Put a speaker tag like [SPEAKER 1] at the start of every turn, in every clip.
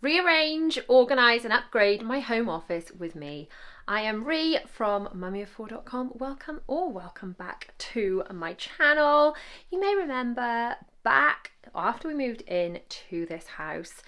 [SPEAKER 1] Rearrange, organise and upgrade my home office with me. I am Ree from mummyof4.com. Welcome back to my channel. You may remember back after we moved in to this house,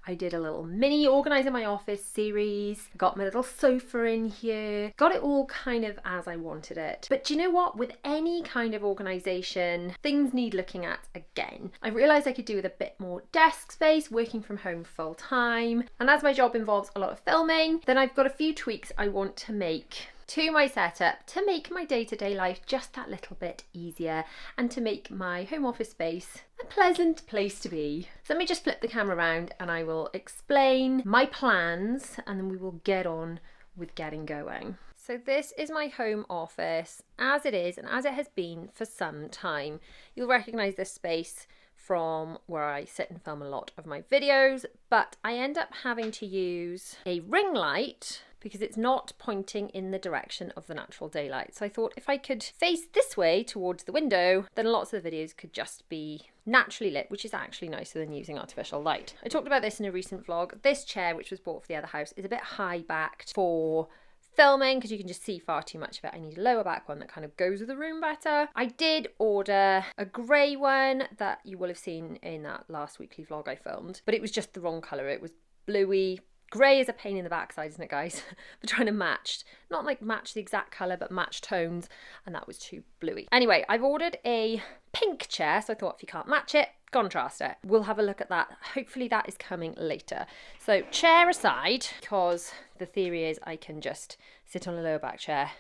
[SPEAKER 1] I did a little mini organising my office series, got my little sofa in here, got it all kind of as I wanted it. But do you know what? With any kind of organisation, things need looking at again. I realised I could do with a bit more desk space, working from home full time. And as my job involves a lot of filming, then I've got a few tweaks I want to make to my setup to make my day-to-day life just that little bit easier and to make my home office space a pleasant place to be. So let me just flip the camera around and I will explain my plans and then we will get on with getting going. So this is my home office as it is and as it has been for some time. You'll recognise this space from where I sit and film a lot of my videos, but I end up having to use a ring light because it's not pointing in the direction of the natural daylight. So I thought if I could face this way towards the window, then lots of the videos could just be naturally lit, which is actually nicer than using artificial light. I talked about this in a recent vlog. This chair, which was bought for the other house, is a bit high backed for filming because you can just see far too much of it. I need a lower back one that kind of goes with the room better. I did order a grey one that you will have seen in that last weekly vlog I filmed, but it was just the wrong colour. It was bluey. Grey is a pain in the backside, isn't it, guys? For trying to match, not like match the exact colour, but match tones, and that was too bluey. Anyway, I've ordered a pink chair, so I thought if you can't match it, contrast it. We'll have a look at that. Hopefully that is coming later. So chair aside, because the theory is I can just sit on a lower back chair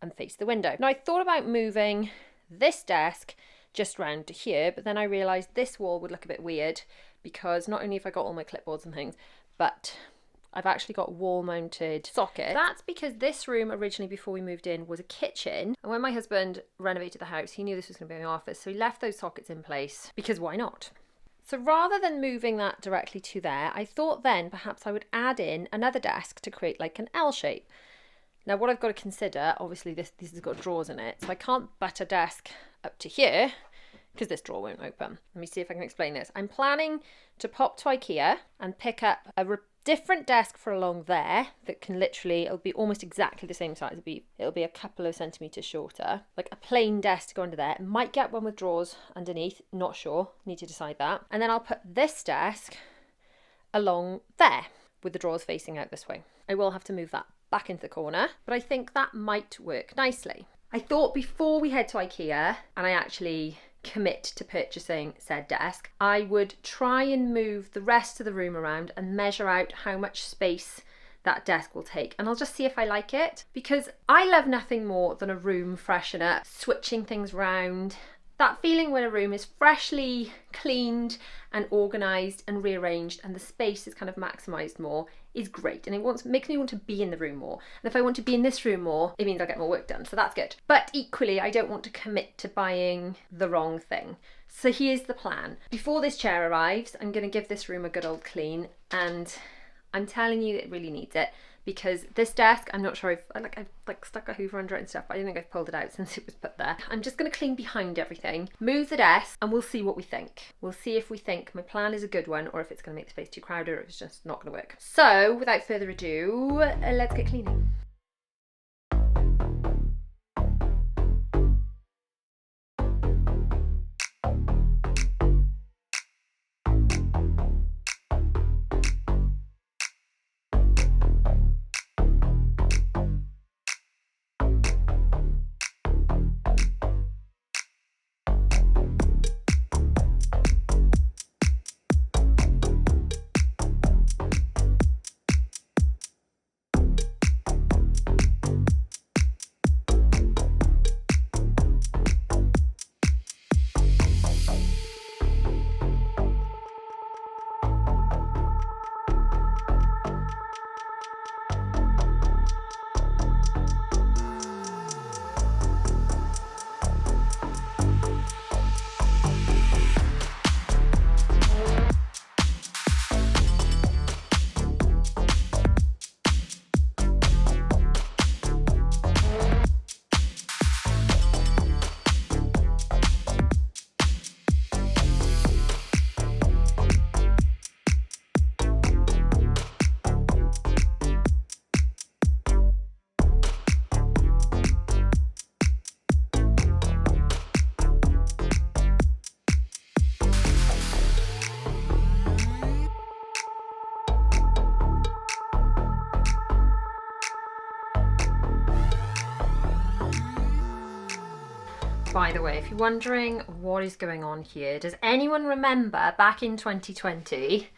[SPEAKER 1] and face the window. Now I thought about moving this desk just round to here, but then I realised this wall would look a bit weird because not only have I got all my clipboards and things, but I've actually got wall-mounted sockets. That's because this room originally, before we moved in, was a kitchen. And when my husband renovated the house, he knew this was going to be my office. So he left those sockets in place because why not? So rather than moving that directly to there, I thought then perhaps I would add in another desk to create like an L shape. Now what I've got to consider, obviously this has got drawers in it. So I can't butt a desk up to here because this drawer won't open. Let me see if I can explain this. I'm planning to pop to IKEA and pick up a different desk for along there that can literally, it'll be almost exactly the same size. It'll be a couple of centimetres shorter, like a plain desk to go under there. Might get one with drawers underneath, not sure, need to decide that. And then I'll put this desk along there with the drawers facing out this way. I will have to move that back into the corner, but I think that might work nicely. I thought before we head to IKEA and I actually commit to purchasing said desk, I would try and move the rest of the room around and measure out how much space that desk will take, and I'll just see if I like it, because I love nothing more than a room freshener, switching things round. That feeling when a room is freshly cleaned and organised and rearranged and the space is kind of maximised more is great, and it makes me want to be in the room more. And if I want to be in this room more, it means I'll get more work done, so that's good. But equally, I don't want to commit to buying the wrong thing. So here's the plan. Before this chair arrives, I'm going to give this room a good old clean, and I'm telling you it really needs it. Because this desk, I'm not sure, I've stuck a hoover under it and stuff, but I don't think I've pulled it out since it was put there. I'm just going to clean behind everything, move the desk, and we'll see what we think. We'll see if we think my plan is a good one or if it's going to make the space too crowded or if it's just not going to work. So, without further ado, let's get cleaning. By the way, if you're wondering what is going on here, does anyone remember back in 2020,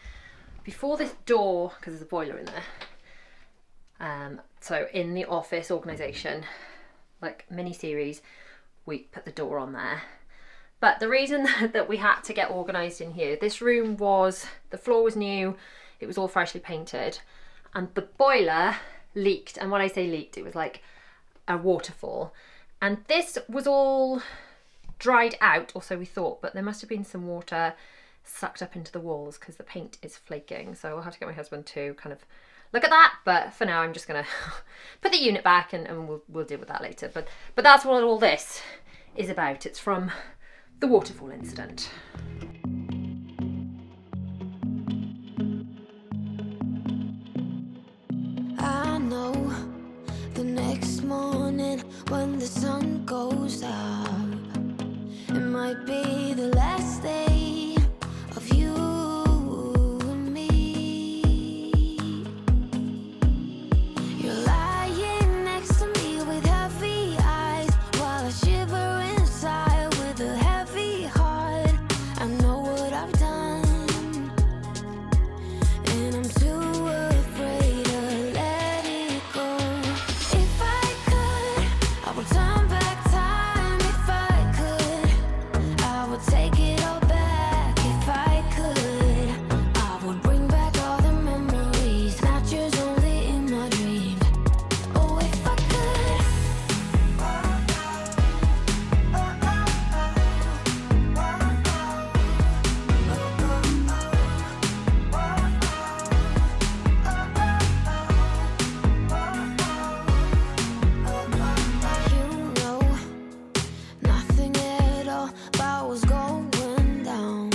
[SPEAKER 1] before this door, because there's a boiler in there, so in the office organisation, like mini-series, we put the door on there. But the reason that we had to get organised in here, this room was, the floor was new, it was all freshly painted, and the boiler leaked. And when I say leaked, it was like a waterfall. And this was all dried out, or so we thought, but there must have been some water sucked up into the walls because the paint is flaking. So I'll have to get my husband to kind of look at that. But for now, I'm just gonna put the unit back and we'll deal with that later. But that's what all this is about. It's from the waterfall incident.
[SPEAKER 2] I know the next morning when the sun goes up, it might be the last day of you and me. You're lying next to me with heavy eyes while I shiver inside with a heavy heart. I know what I've done, and I'm too afraid to let it go. If I could, I would turn back time. If I could, I would take it all back. If I could, I would bring back all the memories, not yours, only in my dreams. Oh, if I could. You know nothing at all about what's going down.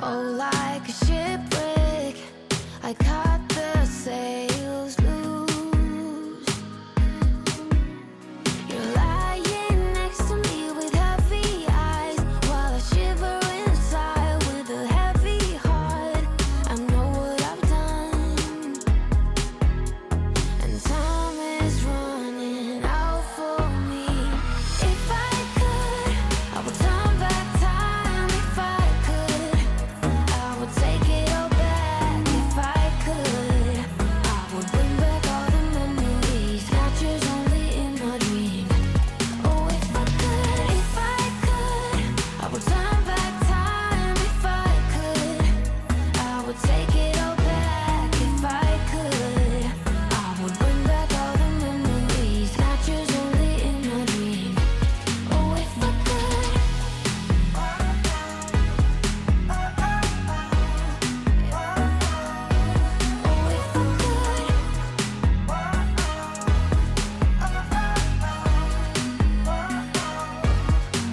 [SPEAKER 2] Oh, like a shipwreck, I caught the sails loose. You're lying next to me with heavy eyes while I shiver inside with a heavy heart. I know what I've done, and time is running out for me. If I could, I would turn back time. If I could, I would take it all back. If I could, I would bring back all the memories, not yours, only in my dreams. Oh, if I could, I would turn back time. If I could, I would take it all back. If I could, I would bring back all the memories, not yours, only in my dreams. Oh, if I could. Oh, if I could.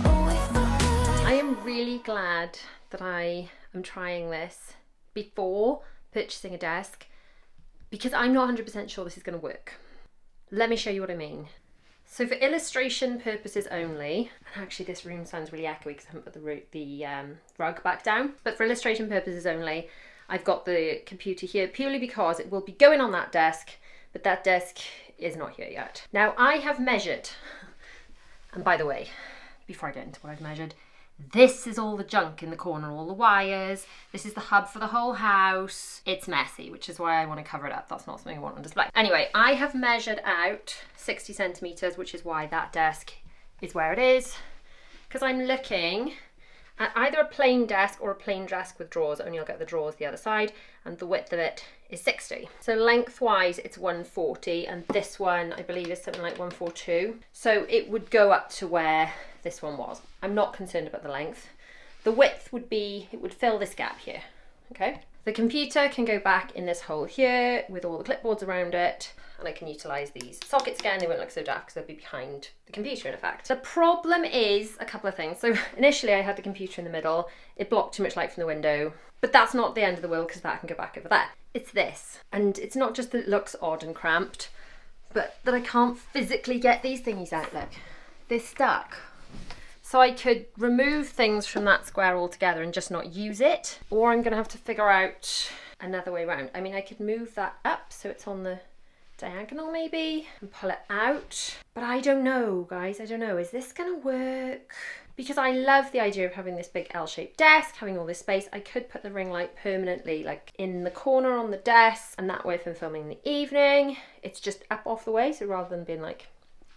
[SPEAKER 2] Oh, if I could.
[SPEAKER 1] I am really glad that I am trying this before purchasing a desk, because I'm not 100% sure this is going to work. Let me show you what I mean. So for illustration purposes only, and actually this room sounds really echoey because I haven't put the rug back down, but for illustration purposes only, I've got the computer here purely because it will be going on that desk, but that desk is not here yet. Now I have measured, and by the way, before I get into what I've measured, this is all the junk in the corner, all the wires. This is the hub for the whole house. It's messy, which is why I want to cover it up. That's not something I want on display. Anyway, I have measured out 60 centimetres, which is why that desk is where it is. Because I'm looking at either a plain desk or a plain desk with drawers, only I'll get the drawers the other side, and the width of it is 60. So lengthwise it's 140, and this one I believe is something like 142. So it would go up to where this one was. I'm not concerned about the length. The width would be, it would fill this gap here, okay? The computer can go back in this hole here with all the clipboards around it, and I can utilise these sockets again. They won't look so daft because they'll be behind the computer in effect. The problem is a couple of things. So initially I had the computer in the middle. It blocked too much light from the window, but that's not the end of the world because that can go back over there. It's this, and it's not just that it looks odd and cramped, but that I can't physically get these thingies out. Look, they're stuck. So I could remove things from that square altogether and just not use it, or I'm gonna have to figure out another way around. I mean, I could move that up so it's on the diagonal maybe and pull it out. But I don't know, guys, I don't know. Is this gonna work? Because I love the idea of having this big L-shaped desk, having all this space. I could put the ring light permanently like in the corner on the desk, and that way if I'm filming in the evening, it's just up off the way, so rather than being like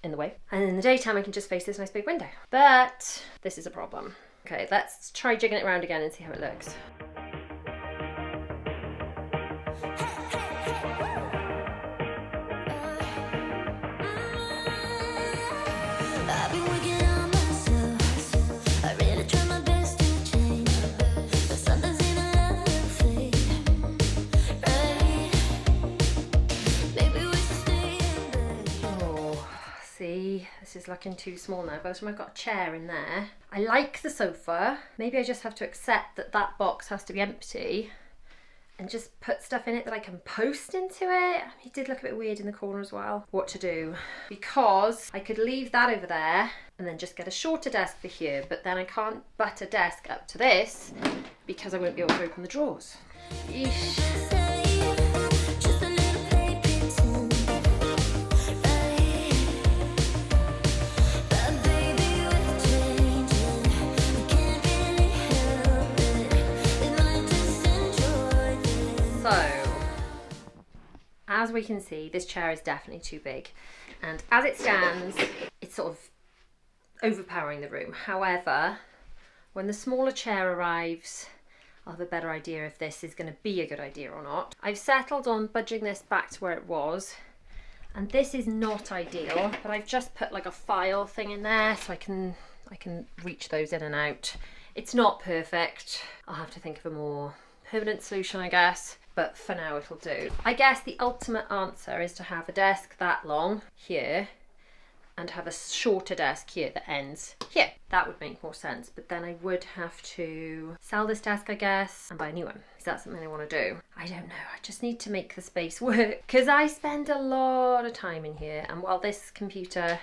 [SPEAKER 1] in the way. And in the daytime I can just face this nice big window. But this is a problem. Okay, let's try jigging it around again and see how it looks.
[SPEAKER 2] I've been working on myself. I really try my best to change, but sometimes in a love fade. Right? Maybe we should stay in bed.
[SPEAKER 1] Oh, see, this is looking too small now. By the time I've got a chair in there. I like the sofa. Maybe I just have to accept that that box has to be empty and just put stuff in it that I can post into it. It did look a bit weird in the corner as well. What to do? Because I could leave that over there and then just get a shorter desk for here, but then I can't butt a desk up to this because I won't be able to open the drawers. Eesh.
[SPEAKER 2] Just a little play pretend. Right? But baby, we're changing. We can't really help it. We might just enjoy this.
[SPEAKER 1] So, as we can see, this chair is definitely too big. And as it stands, it's sort of overpowering the room. However, when the smaller chair arrives, I'll have a better idea if this is going to be a good idea or not. I've settled on budging this back to where it was. And this is not ideal, but I've just put like a file thing in there so I can reach those in and out. It's not perfect. I'll have to think of a more permanent solution, I guess. But for now it'll do. I guess the ultimate answer is to have a desk that long here and have a shorter desk here that ends here. That would make more sense, but then I would have to sell this desk, I guess, and buy a new one. Is that something I want to do? I don't know. I just need to make the space work because I spend a lot of time in here, and while this computer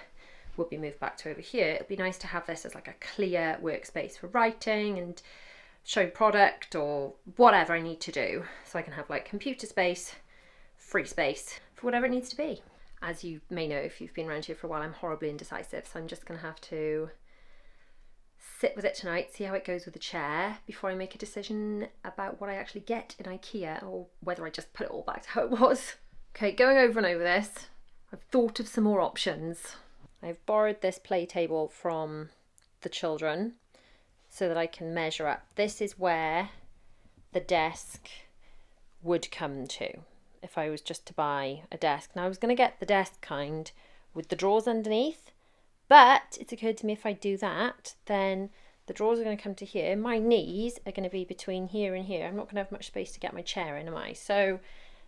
[SPEAKER 1] would be moved back to over here, it'd be nice to have this as like a clear workspace for writing and showing product or whatever I need to do, so I can have like computer space, free space for whatever it needs to be. As you may know if you've been around here for a while, I'm horribly indecisive, so I'm just going to have to sit with it tonight, see how it goes with the chair before I make a decision about what I actually get in IKEA or whether I just put it all back to how it was. Okay, going over and over this, I've thought of some more options. I've borrowed this play table from the children so that I can measure up. This is where the desk would come to if I was just to buy a desk. Now I was going to get the desk kind with the drawers underneath, but it's occurred to me if I do that, then the drawers are going to come to here. My knees are going to be between here and here. I'm not going to have much space to get my chair in, am I? So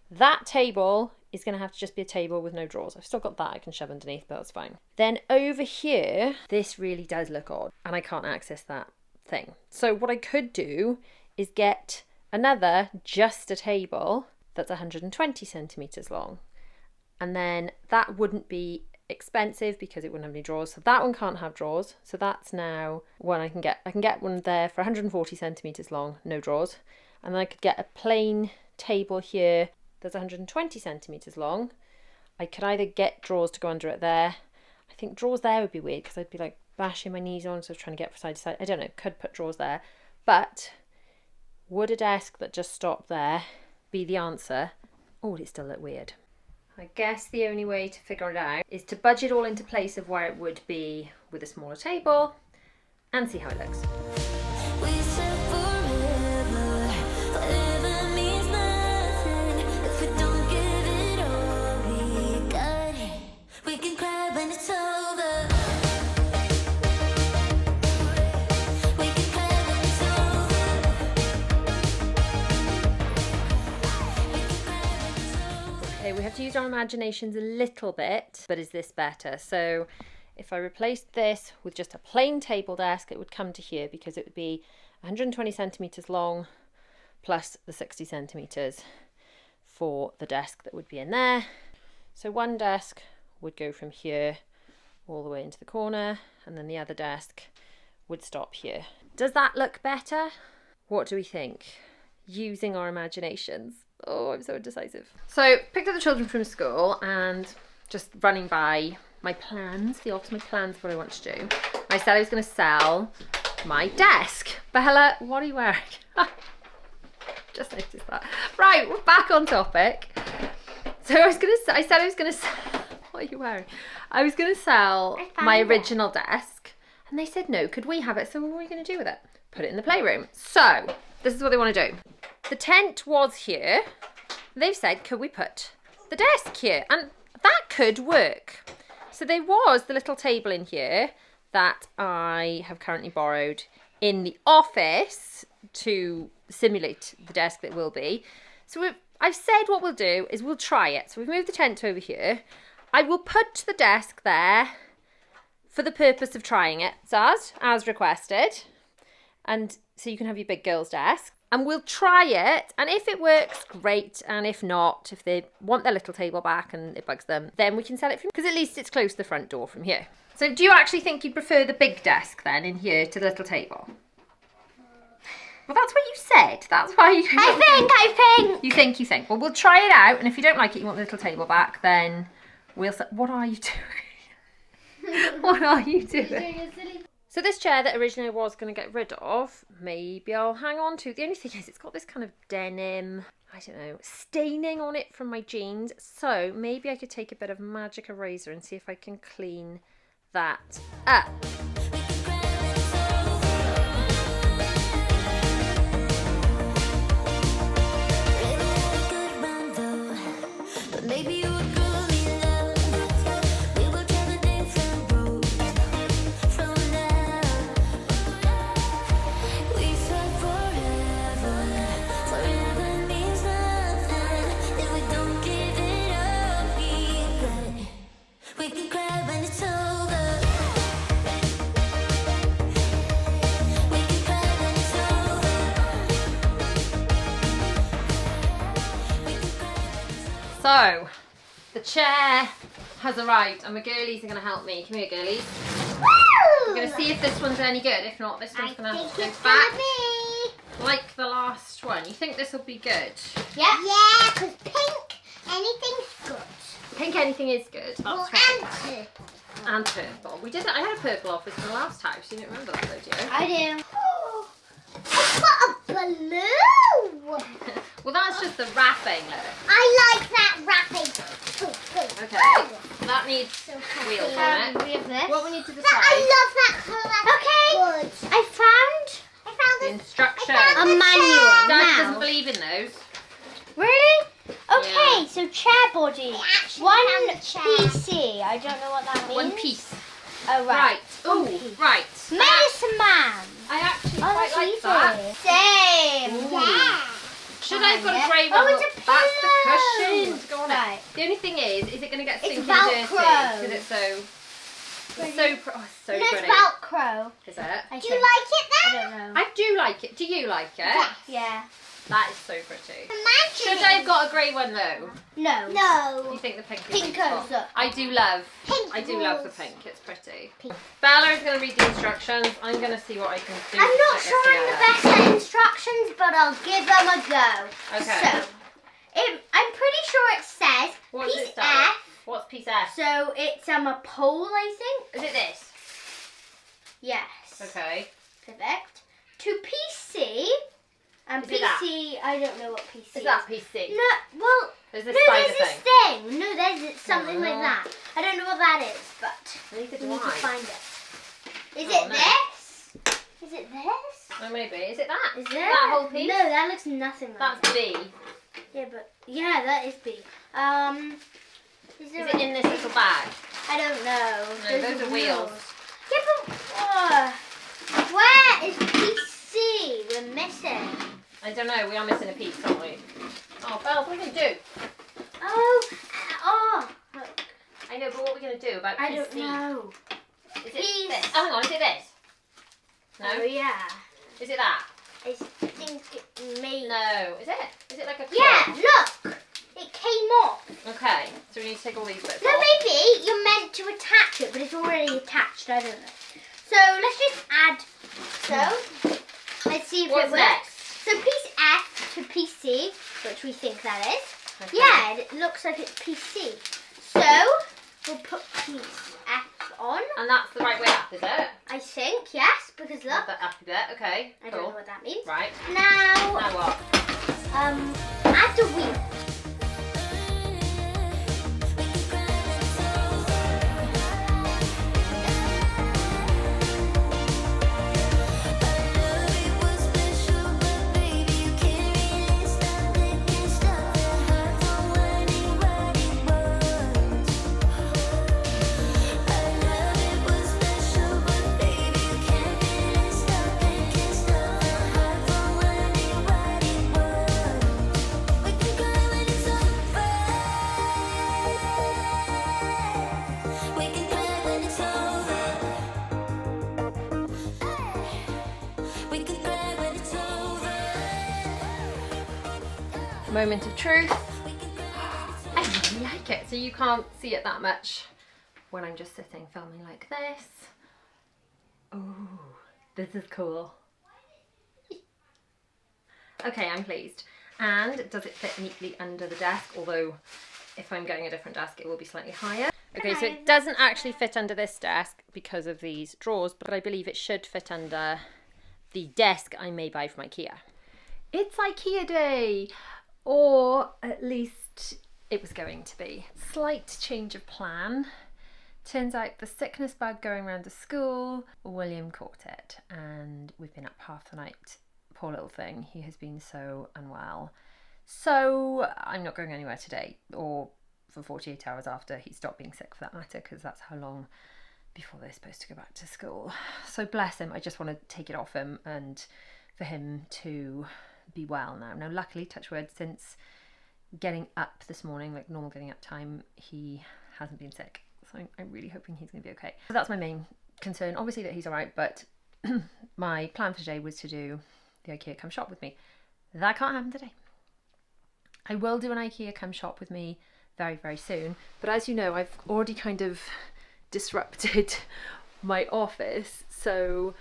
[SPEAKER 1] that table is going to have to just be a table with no drawers. I've still got that I can shove underneath, but that's fine. Then over here, this really does look odd and I can't access that thing. So what I could do is get another just a table that's 120 centimeters long, and then that wouldn't be expensive because it wouldn't have any drawers, so that one can't have drawers. So that's now one I can get one there for 140 centimeters long, no drawers, and then I could get a plain table here that's 120 centimeters long. I could either get drawers to go under it there. I think drawers there would be weird because I'd be like bashing my knees on, so trying to get from side to side. I don't know, could put drawers there. But would a desk that just stopped there be the answer? Or would it still look weird? I guess the only way to figure it out is to budge it all into place of where it would be with a smaller table and see how it looks.
[SPEAKER 2] We said forever, forever means nothing if we don't give it all we got. We can cry when it's over. We can cry when it's over. We can cry when it's over.
[SPEAKER 1] Okay, we have to use our imaginations a little bit, but is this better? So if I replaced this with just a plain table desk, it would come to here because it would be 120 centimeters long plus the 60 centimeters for the desk that would be in there. So one desk would go from here all the way into the corner, and then the other desk would stop here. Does that look better? What do we think? Using our imaginations. Oh, I'm so indecisive. So, picked up the children from school and just running by my plans, the ultimate plans of what I want to do. I said I was going to sell my desk. Bella, what are you wearing? Just noticed that. Right, we're back on topic. So I said I was going to sell, what are you wearing? I was going to sell my original desk. And they said, no, could we have it? So what are you going to do with it? Put it in the playroom. So, this is what they want to do. The tent was here. They've said, could we put the desk here? And that could work. So there was the little table in here that I have currently borrowed in the office to simulate the desk that will be. So I've said what we'll do is we'll try it. So we've moved the tent over here. I will put the desk there for the purpose of trying it, as requested. And so you can have your big girl's desk. And we'll try it, and if it works, great. And if not, if they want their little table back and it bugs them, then we can sell it from, because at least it's close to the front door from here. So do you actually think you'd prefer the big desk then in here to the little table? Well, that's what you said. That's why you...
[SPEAKER 2] I think.
[SPEAKER 1] You think. Well, we'll try it out, and if you don't like it, you want the little table back, then we'll... What are you doing? What are you doing? So this chair that originally I was going to get rid of, maybe I'll hang on to. The only thing is it's got this kind of denim, I don't know, staining on it from my jeans. So maybe I could take a bit of magic eraser and see if I can clean that up.
[SPEAKER 2] Maybe you would grow me love. We will travel different roads from now. We said forever. Forever means nothing. If we don't give it up, we can cry when it's over. We can cry when it's over. We can cry when it's over.
[SPEAKER 1] So, the chair has arrived and my girlies are going to help me. Come here, girlies. We're going to see if this one's any good. If not, this one's going to have to go back like the last one. You think this will be good?
[SPEAKER 3] Yeah. Yeah, because pink, anything's good.
[SPEAKER 1] Pink anything is good. That's
[SPEAKER 3] Well,
[SPEAKER 1] right. And purple. We did. I had a purple office in the last house. You don't remember that, though, do you?
[SPEAKER 3] I do. Oh, I've got a balloon.
[SPEAKER 1] Well, that's just the wrapping, look.
[SPEAKER 3] I like that wrapping.
[SPEAKER 1] Okay. That needs
[SPEAKER 3] So
[SPEAKER 1] wheels
[SPEAKER 3] happy.
[SPEAKER 1] on it.
[SPEAKER 3] We have this.
[SPEAKER 1] What we need to
[SPEAKER 3] I
[SPEAKER 1] decide.
[SPEAKER 3] love that colour. Okay. Good. I found
[SPEAKER 1] The
[SPEAKER 3] this.
[SPEAKER 1] instructions.
[SPEAKER 3] I found
[SPEAKER 2] A
[SPEAKER 3] the
[SPEAKER 2] manual.
[SPEAKER 3] chair.
[SPEAKER 1] Dad
[SPEAKER 2] Now.
[SPEAKER 1] doesn't believe in those.
[SPEAKER 2] Really? Okay,
[SPEAKER 1] Yeah.
[SPEAKER 2] so chair body.
[SPEAKER 3] I actually
[SPEAKER 2] One
[SPEAKER 3] found the chair.
[SPEAKER 2] PC. I don't know what that means.
[SPEAKER 1] One piece.
[SPEAKER 2] Oh,
[SPEAKER 1] Right. Oh,
[SPEAKER 2] piece.
[SPEAKER 1] right.
[SPEAKER 2] Medicine Man.
[SPEAKER 1] I actually
[SPEAKER 2] Oh,
[SPEAKER 1] quite
[SPEAKER 2] that's
[SPEAKER 1] like
[SPEAKER 2] easy.
[SPEAKER 1] that.
[SPEAKER 2] Same.
[SPEAKER 1] Ooh.
[SPEAKER 3] Yeah.
[SPEAKER 1] Should I have got
[SPEAKER 2] Yeah.
[SPEAKER 1] a grey
[SPEAKER 2] Oh,
[SPEAKER 1] one?
[SPEAKER 2] it's a
[SPEAKER 1] Look, that's the
[SPEAKER 2] pillow.
[SPEAKER 1] cushion to go on
[SPEAKER 2] Right.
[SPEAKER 1] it. The only thing is it going to get
[SPEAKER 3] It's
[SPEAKER 1] stinking dirty?
[SPEAKER 3] Velcro.
[SPEAKER 1] Because it's so
[SPEAKER 3] Pretty.
[SPEAKER 1] it's so
[SPEAKER 3] No, it's
[SPEAKER 1] pretty.
[SPEAKER 2] Velcro.
[SPEAKER 1] Is it?
[SPEAKER 2] I
[SPEAKER 3] Do you like it
[SPEAKER 2] I
[SPEAKER 3] then?
[SPEAKER 2] don't know.
[SPEAKER 1] I do like it. Do you like it?
[SPEAKER 3] Yes.
[SPEAKER 2] Yeah.
[SPEAKER 1] That is so pretty.
[SPEAKER 3] Imagine
[SPEAKER 1] Should I have got a grey one though?
[SPEAKER 2] No.
[SPEAKER 1] Do
[SPEAKER 3] No.
[SPEAKER 1] you think the pink is
[SPEAKER 2] Pink
[SPEAKER 1] beautiful?
[SPEAKER 2] goes up.
[SPEAKER 1] I do love.
[SPEAKER 3] Pink
[SPEAKER 1] I do love the
[SPEAKER 3] rules.
[SPEAKER 1] pink. It's pretty.
[SPEAKER 3] Pink.
[SPEAKER 1] Bella's going to read the instructions. I'm going to see what I can do.
[SPEAKER 2] I'm
[SPEAKER 1] to
[SPEAKER 2] not
[SPEAKER 1] put
[SPEAKER 2] sure
[SPEAKER 1] this
[SPEAKER 2] I'm the
[SPEAKER 1] together.
[SPEAKER 2] best at instructions, but I'll give them a go.
[SPEAKER 1] Okay.
[SPEAKER 2] So, I'm pretty sure it says
[SPEAKER 1] What does
[SPEAKER 2] piece
[SPEAKER 1] it start with?
[SPEAKER 2] F.
[SPEAKER 1] What's piece F?
[SPEAKER 2] So it's a pole, I think.
[SPEAKER 1] Is it this?
[SPEAKER 2] Yes.
[SPEAKER 1] Okay.
[SPEAKER 2] Perfect. To piece C. And
[SPEAKER 1] Is it that?
[SPEAKER 2] PC, I don't know what PC
[SPEAKER 1] Is that piece C?
[SPEAKER 2] No, well,
[SPEAKER 1] There's
[SPEAKER 2] no,
[SPEAKER 1] this spider
[SPEAKER 2] there's this
[SPEAKER 1] thing.
[SPEAKER 2] thing. No, there's something like
[SPEAKER 1] Oh.
[SPEAKER 2] that. I don't know what that is, but
[SPEAKER 1] Neither
[SPEAKER 2] we
[SPEAKER 1] do
[SPEAKER 2] need to
[SPEAKER 1] I.
[SPEAKER 2] find it. Is
[SPEAKER 1] Oh,
[SPEAKER 2] it
[SPEAKER 1] no.
[SPEAKER 2] this? Is it this?
[SPEAKER 1] Oh, maybe. Is it that?
[SPEAKER 2] Is
[SPEAKER 1] that whole piece?
[SPEAKER 2] No, that looks nothing like
[SPEAKER 1] That's B.
[SPEAKER 2] Yeah, but yeah, that is B. Is there
[SPEAKER 1] Is it in this little bag?
[SPEAKER 2] I don't know.
[SPEAKER 1] No, those are wheels.
[SPEAKER 2] Yeah, but where is PC? We're missing.
[SPEAKER 1] I don't know. We are missing a piece, aren't we? Oh, Belle, what are we going to do?
[SPEAKER 2] Oh, look.
[SPEAKER 1] I know, but what are we going to do about
[SPEAKER 2] I
[SPEAKER 1] piece
[SPEAKER 2] don't
[SPEAKER 1] C?
[SPEAKER 2] know.
[SPEAKER 1] Is it
[SPEAKER 2] Piece.
[SPEAKER 1] this? Oh, hang on. Is it this? No?
[SPEAKER 2] Oh yeah.
[SPEAKER 1] Is it that?
[SPEAKER 2] I think it may.
[SPEAKER 1] No. Is it? Is it like a
[SPEAKER 2] Yeah,
[SPEAKER 1] claw?
[SPEAKER 2] look. It came off.
[SPEAKER 1] Okay. So we need to take all these bits
[SPEAKER 2] No,
[SPEAKER 1] off.
[SPEAKER 2] maybe you're meant to attach it, but it's already attached. I don't know. So let's just add. So let's see if
[SPEAKER 1] What's
[SPEAKER 2] it works.
[SPEAKER 1] next?
[SPEAKER 2] So piece F to piece C.
[SPEAKER 3] which we think that is.
[SPEAKER 1] Okay.
[SPEAKER 3] Yeah, it looks like it's PC. So we'll put piece F on.
[SPEAKER 1] And that's the right way up, is it?
[SPEAKER 3] I think, yes, because look.
[SPEAKER 1] The uppy bit, okay.
[SPEAKER 3] I
[SPEAKER 1] Cool.
[SPEAKER 3] don't know what that means.
[SPEAKER 1] Right.
[SPEAKER 3] Now,
[SPEAKER 1] Now what?
[SPEAKER 3] add the wheel.
[SPEAKER 1] Moment of truth. I really like it. So you can't see it that much when I'm just sitting filming like this. Oh, this is cool. Okay, I'm pleased. And does it fit neatly under the desk? Although if I'm getting a different desk, it will be slightly higher. Okay, so it doesn't actually fit under this desk because of these drawers, but I believe it should fit under the desk I may buy from IKEA. It's IKEA day! Or at least it was going to be. Slight change of plan. Turns out the sickness bug going around the school, William caught it and we've been up half the night. Poor little thing, he has been so unwell. So I'm not going anywhere today or for 48 hours after he stopped being sick for that matter, because that's how long before they're supposed to go back to school. So bless him, I just want to take it off him and for him to be well now. Now luckily, touch wood, since getting up this morning, like normal getting up time, he hasn't been sick. So I'm really hoping he's going to be okay. So that's my main concern. Obviously that he's alright, but my plan for today was to do the IKEA come shop with me. That can't happen today. I will do an IKEA come shop with me very, very soon. But as you know, I've already kind of disrupted my office. So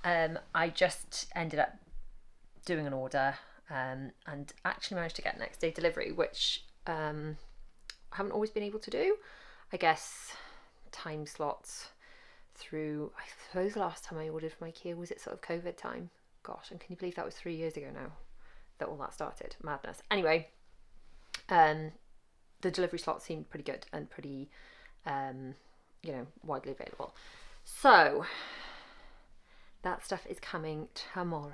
[SPEAKER 1] I just ended up doing an order and actually managed to get next day delivery, which I haven't always been able to do. I guess time slots through, I suppose the last time I ordered from IKEA was it sort of COVID time. Gosh, and can you believe that was 3 years ago now that all that started? Madness. Anyway, the delivery slot seemed pretty good and pretty, widely available. So that stuff is coming tomorrow.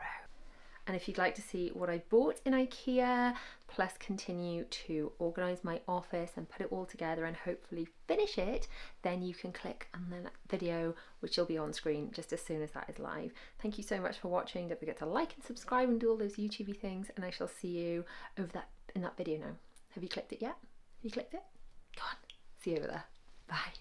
[SPEAKER 1] And if you'd like to see what I bought in IKEA, plus continue to organise my office and put it all together and hopefully finish it, then you can click on the video, which will be on screen just as soon as that is live. Thank you so much for watching. Don't forget to like and subscribe and do all those YouTubey things, and I shall see you in that video now. Have you clicked it yet? Have you clicked it? Go on. See you over there. Bye.